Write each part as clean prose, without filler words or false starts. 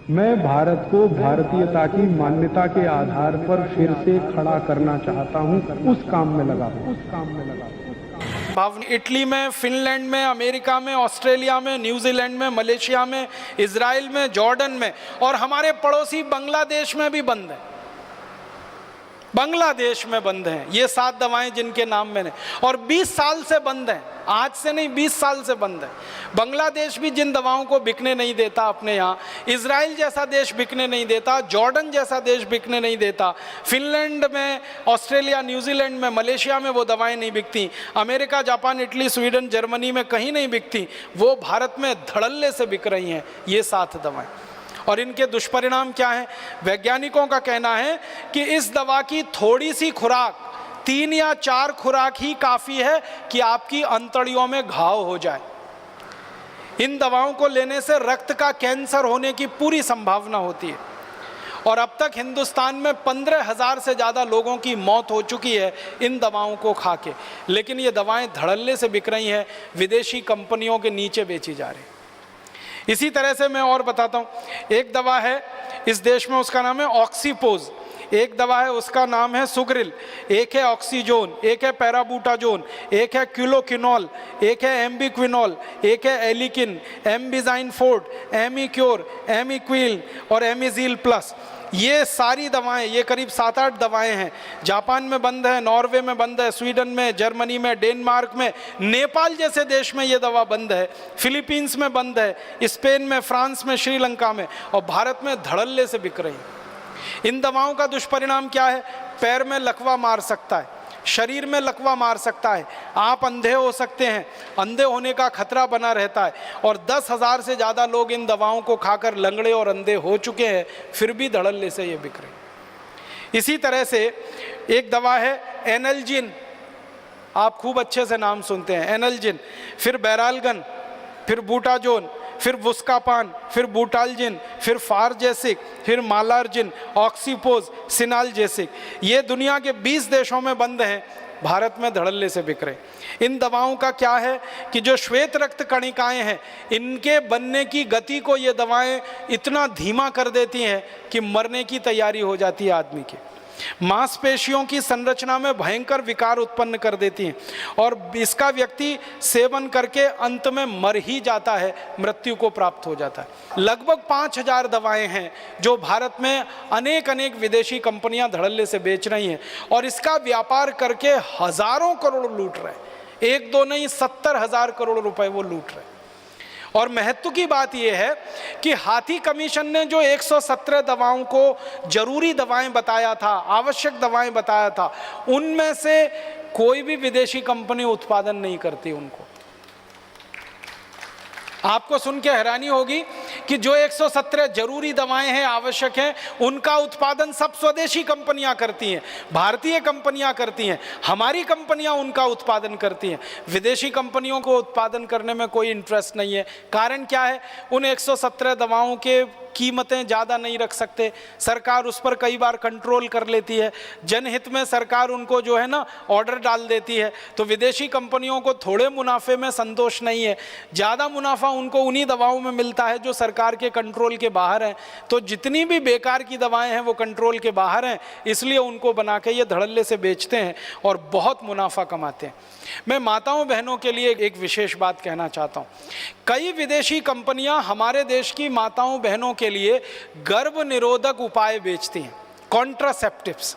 मैं भारत को भारतीयता की मान्यता के आधार पर फिर से खड़ा करना चाहता हूं, उस काम में लगा हूं। इटली में, फिनलैंड में, अमेरिका में, ऑस्ट्रेलिया में, न्यूजीलैंड में, मलेशिया में, इजराइल में, जॉर्डन में और हमारे पड़ोसी बांग्लादेश में भी बंद है। बांग्लादेश में बंद हैं ये 7 दवाएं जिनके नाम मैंने, और 20 साल से बंद हैं, आज से नहीं 20 साल से बंद है। बांग्लादेश भी जिन दवाओं को बिकने नहीं देता अपने यहाँ, इजराइल जैसा देश बिकने नहीं देता, जॉर्डन जैसा देश बिकने नहीं देता, फिनलैंड में, ऑस्ट्रेलिया, न्यूजीलैंड में, मलेशिया में वो दवाएं नहीं बिकती, America, Japan, Italy, Sweden, Germany में कहीं नहीं बिकती, वो भारत में धड़ल्ले से बिक रही हैं ये 7 दवाएं। और इनके दुष्परिणाम क्या हैं? वैज्ञानिकों का कहना है कि इस दवा की थोड़ी सी खुराक, 3 या 4 खुराक ही काफ़ी है कि आपकी अंतड़ियों में घाव हो जाए। इन दवाओं को लेने से रक्त का कैंसर होने की पूरी संभावना होती है। और अब तक हिंदुस्तान में 15,000 से ज़्यादा लोगों की मौत हो चुकी है इन दवाओं को खा के। लेकिन ये दवाएं धड़ल्ले से बिक रही हैं, विदेशी कंपनियों के नीचे बेची जा रही। इसी तरह से मैं और बताता हूँ, एक दवा है इस देश में, उसका नाम है ऑक्सीपोज, एक दवा है उसका नाम है सुग्रिल, एक है ऑक्सीजोन, एक है पैराबूटाजोन, एक है क्यूलोकिनोल, एक है एम्बिक्विनोल, एक है एलिकिन, एम्बिजाइन फोर्ट, एमिक्योर, एमिक्विल और एमिजील प्लस। ये सारी दवाएं, ये करीब 7-8 दवाएं हैं। जापान में बंद है, नॉर्वे में बंद है, स्वीडन में, जर्मनी में, डेनमार्क में, नेपाल जैसे देश में ये दवा बंद है, फिलीपींस में बंद है, स्पेन में, फ्रांस में, श्रीलंका में, और भारत में धड़ल्ले से बिक रही है। इन दवाओं का दुष्परिणाम क्या है? पैर में लकवा मार सकता है, शरीर में लकवा मार सकता है, आप अंधे हो सकते हैं, अंधे होने का खतरा बना रहता है, और 10,000 से ज़्यादा लोग इन दवाओं को खाकर लंगड़े और अंधे हो चुके हैं, फिर भी धड़ल्ले से ये बिक रही। इसी तरह से एक दवा है एनल्जिन, आप खूब अच्छे से नाम सुनते हैं, एनल्जिन, फिर बैरालगन, फिर बूटाजोन, फिर वुस्कापान, फिर बूटालजिन, फिर फारजेसिक, फिर मालार्जिन, ऑक्सीपोज, सिनालजेसिक। ये दुनिया के 20 देशों में बंद हैं, भारत में धड़ल्ले से बिक रहे। इन दवाओं का क्या है कि जो श्वेत रक्त कणिकाएं हैं, इनके बनने की गति को ये दवाएं इतना धीमा कर देती हैं कि मरने की तैयारी हो जाती है आदमी की, मांसपेशियों की संरचना में भयंकर विकार उत्पन्न कर देती हैं, और इसका व्यक्ति सेवन करके अंत में मर ही जाता है, मृत्यु को प्राप्त हो जाता है। लगभग 5,000 दवाएं हैं जो भारत में अनेक विदेशी कंपनियां धड़ल्ले से बेच रही हैं, और इसका व्यापार करके हजारों करोड़ लूट रहे हैं। 1-2 नहीं, 70,000 करोड़ रुपए वो लूट रहे हैं। और महत्व की बात यह है कि हाथी कमीशन ने जो 117 दवाओं को जरूरी दवाएं बताया था, आवश्यक दवाएं बताया था, उनमें से कोई भी विदेशी कंपनी उत्पादन नहीं करती उनको। आपको सुन के हैरानी होगी कि जो 117 जरूरी दवाएं हैं, आवश्यक हैं, उनका उत्पादन सब स्वदेशी कंपनियां करती हैं, भारतीय कंपनियां करती हैं, हमारी कंपनियां उनका उत्पादन करती हैं। विदेशी कंपनियों को उत्पादन करने में कोई इंटरेस्ट नहीं है। कारण क्या है? उन 117 दवाओं के कीमतें ज़्यादा नहीं रख सकते, सरकार उस पर कई बार कंट्रोल कर लेती है, जनहित में सरकार उनको जो है ना ऑर्डर डाल देती है। तो विदेशी कंपनियों को थोड़े मुनाफे में संतोष नहीं है, ज़्यादा मुनाफा उनको उन्हीं दवाओं में मिलता है जो सरकार के कंट्रोल के बाहर हैं। तो जितनी भी बेकार की दवाएं हैं वो कंट्रोल के बाहर हैं, इसलिए उनको बना के ये धड़ल्ले से बेचते हैं और बहुत मुनाफा कमाते हैं। मैं माताओं बहनों के लिए एक विशेष बात कहना चाहता हूँ। कई विदेशी कंपनियां हमारे देश की माताओं बहनों के लिए गर्भ निरोधक उपाय बेचती हैं, कॉन्ट्रासेप्टिव्स,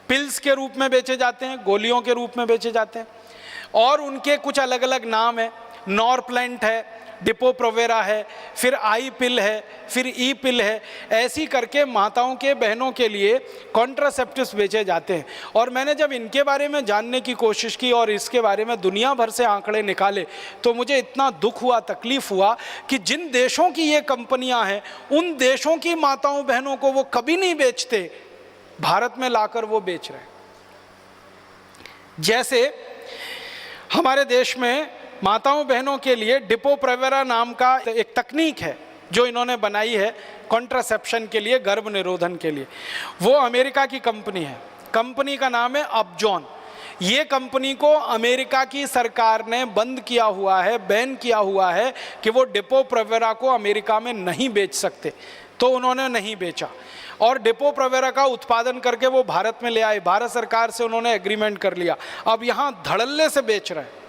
पिल्स के रूप में बेचे जाते हैं, गोलियों के रूप में बेचे जाते हैं, और उनके कुछ अलग अलग नाम है। नॉरप्लेंट है, डिपो-प्रोवेरा है, फिर आई पिल है, फिर ई पिल है, ऐसी करके माताओं के बहनों के लिए कॉन्ट्रासेप्टिव्स बेचे जाते हैं। और मैंने जब इनके बारे में जानने की कोशिश की और इसके बारे में दुनिया भर से आंकड़े निकाले, तो मुझे इतना दुख हुआ, तकलीफ हुआ कि जिन देशों की ये कंपनियां हैं, उन देशों की माताओं बहनों को वो कभी नहीं बेचते, भारत में लाकर वो बेच रहे हैं। जैसे हमारे देश में माताओं बहनों के लिए डिपो-प्रोवेरा नाम का एक तकनीक है जो इन्होंने बनाई है कॉन्ट्रासेप्शन के लिए, गर्भ निरोधन के लिए। वो अमेरिका की कंपनी है, कंपनी का नाम है अपजॉन। ये कंपनी को अमेरिका की सरकार ने बंद किया हुआ है, बैन किया हुआ है कि वो डिपो-प्रोवेरा को अमेरिका में नहीं बेच सकते। तो उन्होंने नहीं बेचा और डिपो-प्रोवेरा का उत्पादन करके वो भारत में ले आए। भारत सरकार से उन्होंने एग्रीमेंट कर लिया, अब यहाँ धड़ल्ले से बेच रहे हैं।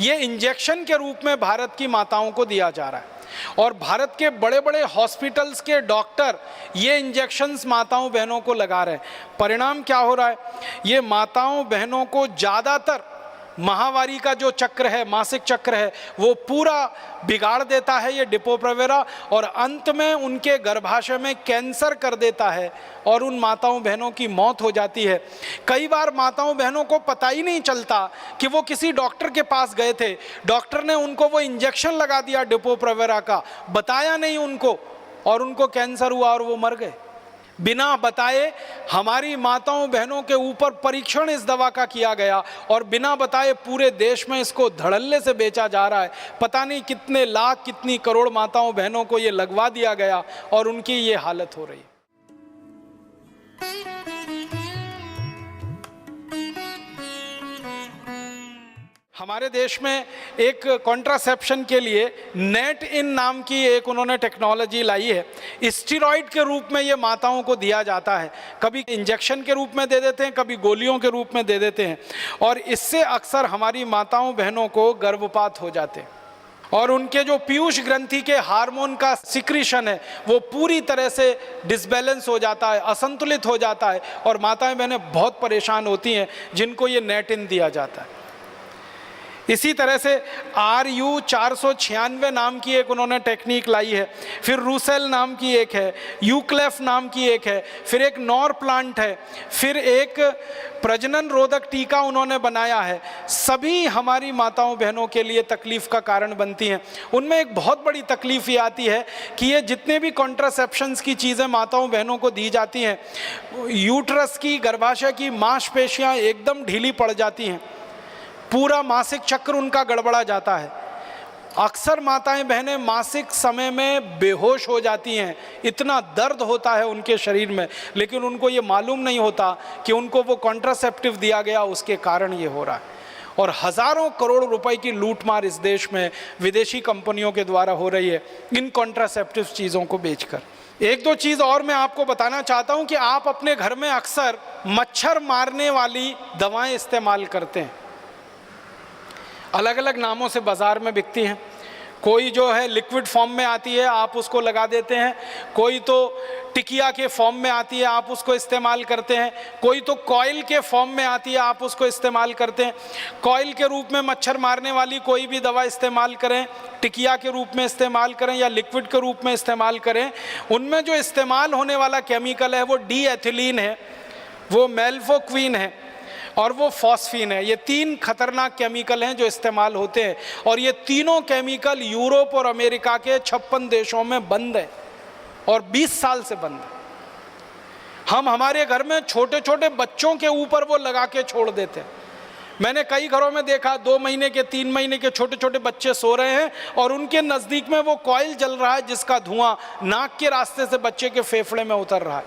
ये इंजेक्शन के रूप में भारत की माताओं को दिया जा रहा है और भारत के बड़े बड़े हॉस्पिटल्स के डॉक्टर ये इंजेक्शन्स माताओं बहनों को लगा रहे हैं। परिणाम क्या हो रहा है, ये माताओं बहनों को ज़्यादातर माहवारी का जो चक्र है, मासिक चक्र है, वो पूरा बिगाड़ देता है ये डिपो-प्रोवेरा और अंत में उनके गर्भाशय में कैंसर कर देता है और उन माताओं बहनों की मौत हो जाती है। कई बार माताओं बहनों को पता ही नहीं चलता कि वो किसी डॉक्टर के पास गए थे, डॉक्टर ने उनको वो इंजेक्शन लगा दिया डिपो-प्रोवेरा का, बताया नहीं उनको और उनको कैंसर हुआ और वो मर गए। बिना बताए हमारी माताओं बहनों के ऊपर परीक्षण इस दवा का किया गया और बिना बताए पूरे देश में इसको धड़ल्ले से बेचा जा रहा है। पता नहीं कितने लाख, कितनी करोड़ माताओं बहनों को ये लगवा दिया गया और उनकी ये हालत हो रही है। हमारे देश में एक कॉन्ट्रासेप्शन के लिए नेट इन नाम की एक उन्होंने टेक्नोलॉजी लाई है। स्टीरॉइड के रूप में ये माताओं को दिया जाता है, कभी इंजेक्शन के रूप में दे देते हैं, कभी गोलियों के रूप में दे देते हैं और इससे अक्सर हमारी माताओं बहनों को गर्भपात हो जाते हैं और उनके जो पीयूष ग्रंथि के हार्मोन का सिक्रीशन है वो पूरी तरह से डिसबैलेंस हो जाता है, असंतुलित हो जाता है और माताएं बहनें बहुत परेशान होती हैं जिनको ये नेट इन दिया जाता है। इसी तरह से RU 496 नाम की एक उन्होंने टेक्निक लाई है, फिर रूसेल नाम की एक है, यूक्लेफ नाम की एक है, फिर एक नॉर प्लांट है, फिर एक प्रजनन रोधक टीका उन्होंने बनाया है। सभी हमारी माताओं बहनों के लिए तकलीफ़ का कारण बनती हैं। उनमें एक बहुत बड़ी तकलीफ़ ये आती है कि ये जितने भी कॉन्ट्रासेप्शंस की चीज़ें माताओं बहनों को दी जाती हैं, यूट्रस की, गर्भाशय की मांसपेशियाँ एकदम ढीली पड़ जाती हैं, पूरा मासिक चक्र उनका गड़बड़ा जाता है। अक्सर माताएं बहनें मासिक समय में बेहोश हो जाती हैं, इतना दर्द होता है उनके शरीर में, लेकिन उनको ये मालूम नहीं होता कि उनको वो कॉन्ट्रासेप्टिव दिया गया उसके कारण ये हो रहा है। और हज़ारों करोड़ रुपए की लूटमार इस देश में विदेशी कंपनियों के द्वारा हो रही है इन कॉन्ट्रासेप्टिव चीज़ों को बेचकर। एक दो चीज़ और मैं आपको बताना चाहता हूँ कि आप अपने घर में अक्सर मच्छर मारने वाली दवाएँ इस्तेमाल करते हैं, अलग अलग नामों से बाज़ार में बिकती हैं। कोई जो है लिक्विड फॉर्म में आती है, आप उसको लगा देते हैं, कोई तो टिकिया के फॉर्म में आती है, आप उसको इस्तेमाल करते हैं, कोई तो कॉइल के फॉर्म में आती है, आप उसको इस्तेमाल करते हैं। कॉइल के रूप में मच्छर मारने वाली कोई भी दवा इस्तेमाल करें, टिकिया के रूप में इस्तेमाल करें या लिक्विड के रूप में इस्तेमाल करें, उनमें जो इस्तेमाल होने वाला केमिकल है वो डी एथिलीन है, वो मेल्फोक्विन है और वो फॉस्फीन है। ये तीन खतरनाक केमिकल हैं जो इस्तेमाल होते हैं और ये तीनों केमिकल यूरोप और अमेरिका के 56 देशों में बंद है और 20 साल से बंद है। हम हमारे घर में छोटे छोटे बच्चों के ऊपर वो लगा के छोड़ देते हैं। मैंने कई घरों में देखा 2 महीने के 3 महीने के छोटे छोटे बच्चे सो रहे हैं और उनके नज़दीक में वो कॉइल जल रहा है जिसका धुआं नाक के रास्ते से बच्चे के फेफड़े में उतर रहा है।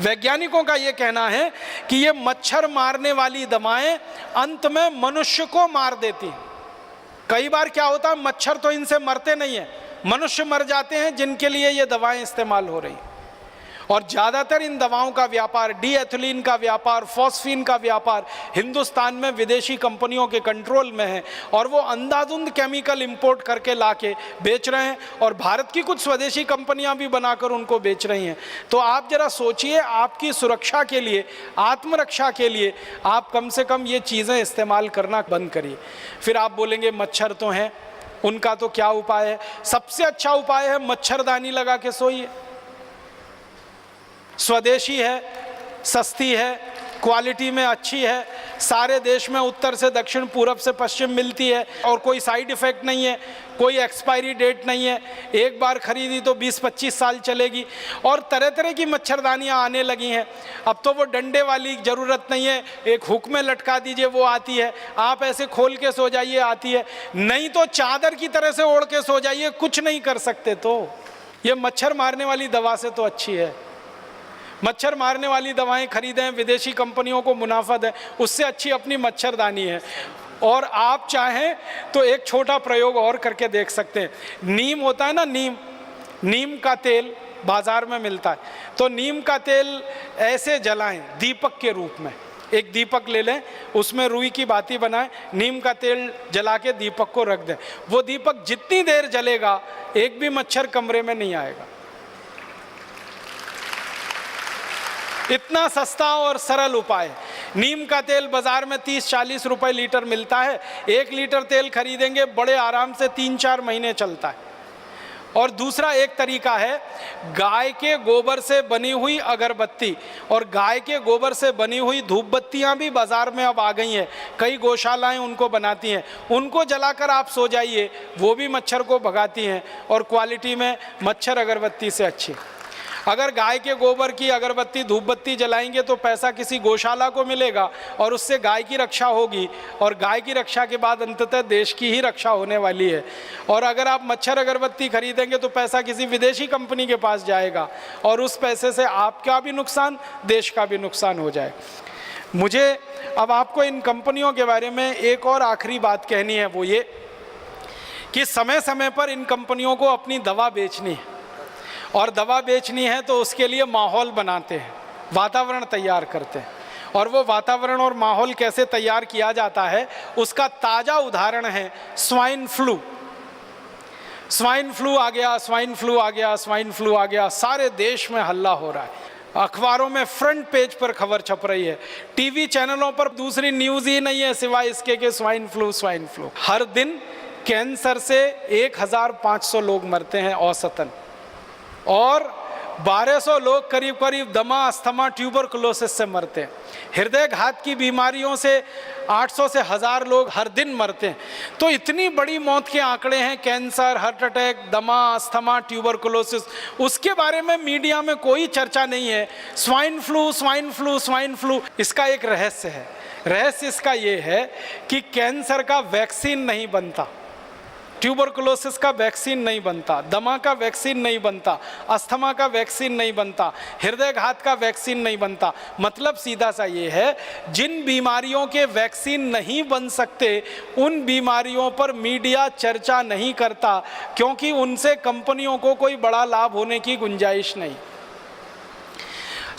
वैज्ञानिकों का ये कहना है कि ये मच्छर मारने वाली दवाएं अंत में मनुष्य को मार देती हैं। कई बार क्या होता है, मच्छर तो इनसे मरते नहीं हैं, मनुष्य मर जाते हैं जिनके लिए ये दवाएं इस्तेमाल हो रही हैं। और ज़्यादातर इन दवाओं का व्यापार, डी एथिलीन का व्यापार, फॉस्फीन का व्यापार हिंदुस्तान में विदेशी कंपनियों के कंट्रोल में है और वो अंधाधुंध केमिकल इंपोर्ट करके लाके बेच रहे हैं और भारत की कुछ स्वदेशी कंपनियां भी बनाकर उनको बेच रही हैं। तो आप जरा सोचिए, आपकी सुरक्षा के लिए, आत्मरक्षा के लिए आप कम से कम ये चीज़ें इस्तेमाल करना बंद करिए। फिर आप बोलेंगे मच्छर तो हैं, उनका तो क्या उपाय है? सबसे अच्छा उपाय है मच्छरदानी लगा के सोइए। स्वदेशी है, सस्ती है, क्वालिटी में अच्छी है, सारे देश में उत्तर से दक्षिण, पूरब से पश्चिम मिलती है और कोई साइड इफ़ेक्ट नहीं है, कोई एक्सपायरी डेट नहीं है, एक बार खरीदी तो 20-25 साल चलेगी। और तरह तरह की मच्छरदानियाँ आने लगी हैं। अब तो वो डंडे वाली ज़रूरत नहीं है, एक हुक में लटका दीजिए वो आती है, आप ऐसे खोल के सो जाइए आती है, नहीं तो चादर की तरह से ओढ़ के सो जाइए, कुछ नहीं कर सकते। तो ये मच्छर मारने वाली दवा से तो अच्छी है। मच्छर मारने वाली दवाएं खरीदें, विदेशी कंपनियों को मुनाफा दें, उससे अच्छी अपनी मच्छरदानी है। और आप चाहें तो एक छोटा प्रयोग और करके देख सकते हैं। नीम होता है ना, नीम का तेल, बाजार में मिलता है। तो नीम का तेल ऐसे जलाएं दीपक के रूप में, एक दीपक ले लें, उसमें रुई की बाती बनाएं, नीम का तेल जला के दीपक को रख दें। वो दीपक जितनी देर जलेगा एक भी मच्छर कमरे में नहीं आएगा। इतना सस्ता और सरल उपाय। नीम का तेल बाजार में 30-40 रुपए लीटर मिलता है। 1 लीटर तेल खरीदेंगे, बड़े आराम से 3-4 महीने चलता है। और दूसरा एक तरीका है, गाय के गोबर से बनी हुई अगरबत्ती और गाय के गोबर से बनी हुई धूप बत्तियाँ भी बाजार में अब आ गई हैं। कई गौशालाएं उनको बनाती हैं, उनको जलाकर आप सो जाइए, वो भी मच्छर को भगाती हैं और क्वालिटी में मच्छर अगरबत्ती से अच्छी। अगर गाय के गोबर की अगरबत्ती धूप बत्ती जलाएंगे तो पैसा किसी गौशाला को मिलेगा और उससे गाय की रक्षा होगी, और गाय की रक्षा के बाद अंततः देश की ही रक्षा होने वाली है। और अगर आप मच्छर अगरबत्ती खरीदेंगे तो पैसा किसी विदेशी कंपनी के पास जाएगा और उस पैसे से आपका भी नुकसान, देश का भी नुकसान हो जाए। मुझे अब आपको इन कंपनियों के बारे में एक और आखिरी बात कहनी है, वो ये कि समय समय पर इन कंपनियों को अपनी दवा बेचनी है, और दवा बेचनी है तो उसके लिए माहौल बनाते हैं, वातावरण तैयार करते हैं। और वो वातावरण और माहौल कैसे तैयार किया जाता है उसका ताज़ा उदाहरण है स्वाइन फ्लू। स्वाइन फ्लू आ गया, स्वाइन फ्लू आ गया, स्वाइन फ्लू आ गया, सारे देश में हल्ला हो रहा है। अखबारों में फ्रंट पेज पर खबर छप रही है, टीवी चैनलों पर दूसरी न्यूज़ ही नहीं है सिवाय इसके कि स्वाइन फ्लू, स्वाइन फ्लू। हर दिन कैंसर से 1500 लोग मरते हैं औसतन, और 1200 लोग करीब करीब दमा, अस्थमा, ट्यूबरकुलोसिस से मरते हैं। हृदय घात की बीमारियों से 800 से 1000 लोग हर दिन मरते हैं। तो इतनी बड़ी मौत के आंकड़े हैं, कैंसर, हार्ट अटैक, दमा, अस्थमा, ट्यूबरकुलोसिस, उसके बारे में मीडिया में कोई चर्चा नहीं है। Swine flu, swine flu, swine flu. इसका एक रहस्य है। रहस्य इसका ये है कि कैंसर का वैक्सीन नहीं बनता, ट्यूबरकुलोसिस का वैक्सीन नहीं बनता, दमा का वैक्सीन नहीं बनता, अस्थमा का वैक्सीन नहीं बनता, हृदय घात का वैक्सीन नहीं बनता। मतलब सीधा सा ये है, जिन बीमारियों के वैक्सीन नहीं बन सकते उन बीमारियों पर मीडिया चर्चा नहीं करता, क्योंकि उनसे कंपनियों को कोई बड़ा लाभ होने की गुंजाइश नहीं।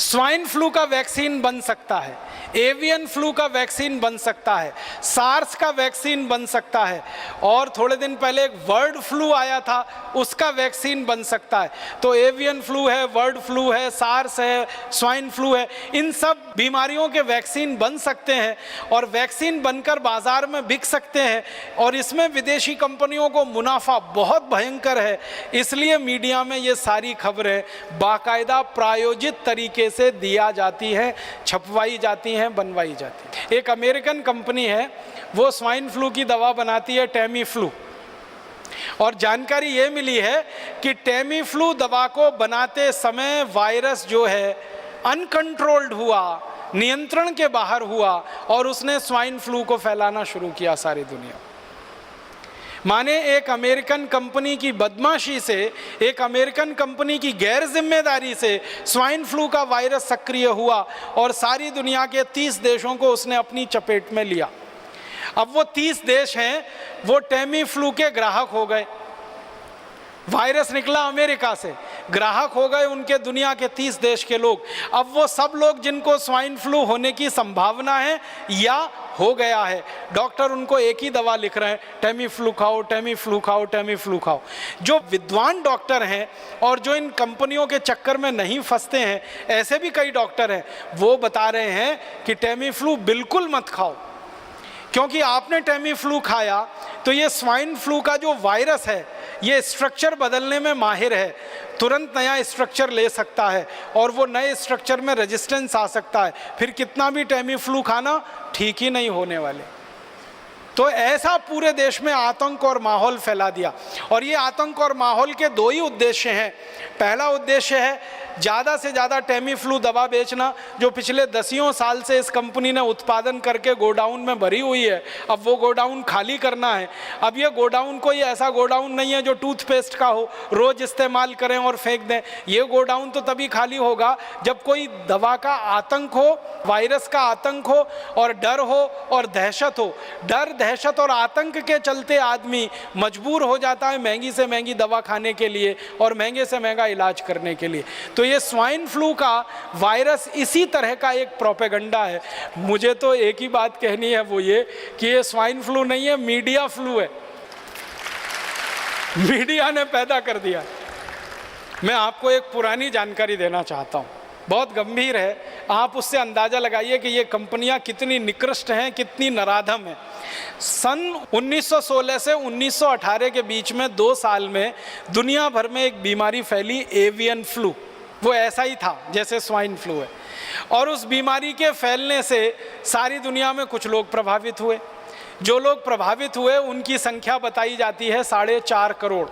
स्वाइन फ्लू का वैक्सीन बन सकता है, एवियन फ्लू का वैक्सीन बन सकता है, सार्स का वैक्सीन बन सकता है, और थोड़े दिन पहले एक बर्ड फ्लू आया था, उसका वैक्सीन बन सकता है। तो एवियन फ्लू है, बर्ड फ्लू है, सार्स है, स्वाइन फ्लू है, इन सब बीमारियों के वैक्सीन बन सकते हैं और वैक्सीन बनकर बाजार में बिक सकते हैं, और इसमें विदेशी कंपनियों को मुनाफा बहुत भयंकर है। इसलिए मीडिया में ये सारी खबरें बाकायदा प्रायोजित तरीके से दिया जाती हैं, छपवाई जाती हैं, बनवाई जाती है। एक अमेरिकन कंपनी है, वो स्वाइन फ्लू की दवा बनाती है, टेमी फ्लू। और जानकारी ये मिली है कि टेमी फ्लू दवा को बनाते समय वायरस जो है अनकंट्रोल्ड हुआ, नियंत्रण के बाहर हुआ, और उसने स्वाइन फ्लू को फैलाना शुरू किया सारी दुनिया। माने एक अमेरिकन कंपनी की बदमाशी से, एक अमेरिकन कंपनी की गैर जिम्मेदारी से स्वाइन फ्लू का वायरस सक्रिय हुआ और सारी दुनिया के 30 देशों को उसने अपनी चपेट में लिया। अब वो 30 देश हैं, वो टेमी फ्लू के ग्राहक हो गए। वायरस निकला अमेरिका से, ग्राहक हो गए उनके दुनिया के 30 देश के लोग। अब वो सब लोग जिनको स्वाइन फ्लू होने की संभावना है या हो गया है, डॉक्टर उनको एक ही दवा लिख रहे हैं, टेमी फ्लू खाओ, टेमी फ्लू खाओ, टेमी फ्लू खाओ। जो विद्वान डॉक्टर हैं और जो इन कंपनियों के चक्कर में नहीं फंसते हैं, ऐसे भी कई डॉक्टर हैं, वो बता रहे हैं कि टेमी फ्लू बिल्कुल मत खाओ, क्योंकि आपने टेमी फ्लू खाया तो ये स्वाइन फ्लू का जो वायरस है ये स्ट्रक्चर बदलने में माहिर है, तुरंत नया स्ट्रक्चर ले सकता है और वो नए स्ट्रक्चर में रेजिस्टेंस आ सकता है, फिर कितना भी टेमी फ्लू खाना ठीक ही नहीं होने वाले। तो ऐसा पूरे देश में आतंक और माहौल फैला दिया। और ये आतंक और माहौल के दो ही उद्देश्य हैं। पहला उद्देश्य है ज़्यादा से ज़्यादा टेमी फ्लू दवा बेचना, जो पिछले 10 साल से इस कंपनी ने उत्पादन करके गोडाउन में भरी हुई है। अब वो गोडाउन खाली करना है। अब ये गोडाउन कोई ऐसा गोडाउन नहीं है जो टूथपेस्ट का हो, रोज़ इस्तेमाल करें और फेंक दें। ये गोडाउन तो तभी खाली होगा जब कोई दवा का आतंक हो, वायरस का आतंक हो और डर हो और दहशत हो। डर दहशत और आतंक के चलते आदमी मजबूर हो जाता है महंगी से महंगी दवा खाने के लिए और महंगे से महंगा इलाज करने के लिए। तो ये स्वाइन फ्लू का वायरस इसी तरह का एक प्रोपेगेंडा है। मुझे तो एक ही बात कहनी है, वो ये कि ये स्वाइन फ्लू नहीं है, मीडिया फ्लू है। मीडिया ने पैदा कर दिया। मैं आपको एक पुरानी जानकारी देना चाहता हूँ, बहुत गंभीर है, आप उससे अंदाज़ा लगाइए कि ये कंपनियां कितनी निकृष्ट हैं, कितनी नराधम हैं। सन 1916 से 1918 के बीच में 2 साल में दुनिया भर में एक बीमारी फैली, एवियन फ्लू। वो ऐसा ही था जैसे स्वाइन फ्लू है, और उस बीमारी के फैलने से सारी दुनिया में कुछ लोग प्रभावित हुए। जो लोग प्रभावित हुए उनकी संख्या बताई जाती है 4.5 करोड़।